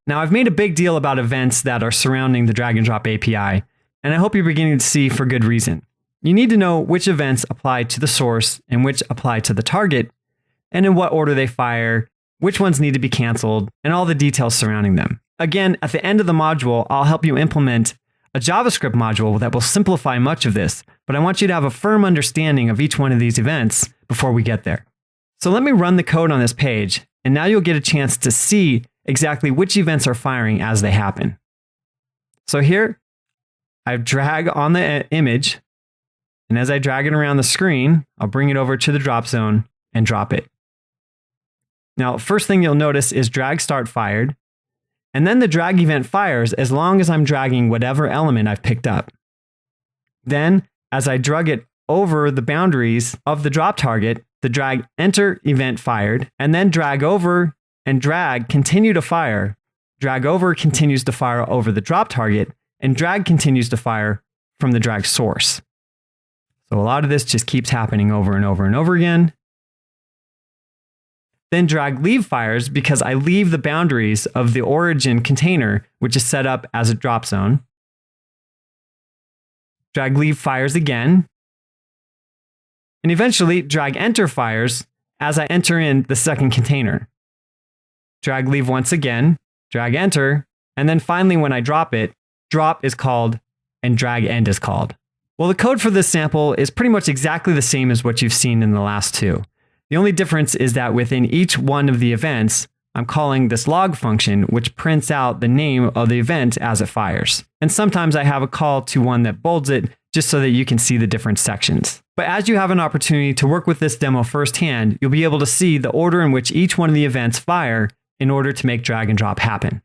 Now, I've made a big deal about events that are surrounding the drag and drop API, and I hope you're beginning to see for good reason. You need to know which events apply to the source and which apply to the target, and in what order they fire, which ones need to be canceled, and all the details surrounding them. Again, at the end of the module, I'll help you implement a JavaScript module that will simplify much of this, but I want you to have a firm understanding of each one of these events before we get there. So let me run the code on this page, and now you'll get a chance to see exactly which events are firing as they happen. So here, I drag on the image, and as I drag it around the screen, I'll bring it over to the drop zone and drop it. Now, first thing you'll notice is drag start fired, and then the drag event fires as long as I'm dragging whatever element I've picked up. Then, as I drag it over the boundaries of the drop target, the drag enter event fired, and then drag over and drag continue to fire. Drag over continues to fire over the drop target, and drag continues to fire from the drag source. So a lot of this just keeps happening over and over and over again. Then drag leave fires because I leave the boundaries of the origin container, which is set up as a drop zone. Drag leave fires again. And eventually drag enter fires as I enter in the second container. Drag leave once again, drag enter, and then finally when I drop it, drop is called and drag end is called. Well, the code for this sample is pretty much exactly the same as what you've seen in the last two. The only difference is that within each one of the events, I'm calling this log function, which prints out the name of the event as it fires. And sometimes I have a call to one that bolds it just so that you can see the different sections. But as you have an opportunity to work with this demo firsthand, you'll be able to see the order in which each one of the events fire in order to make drag and drop happen.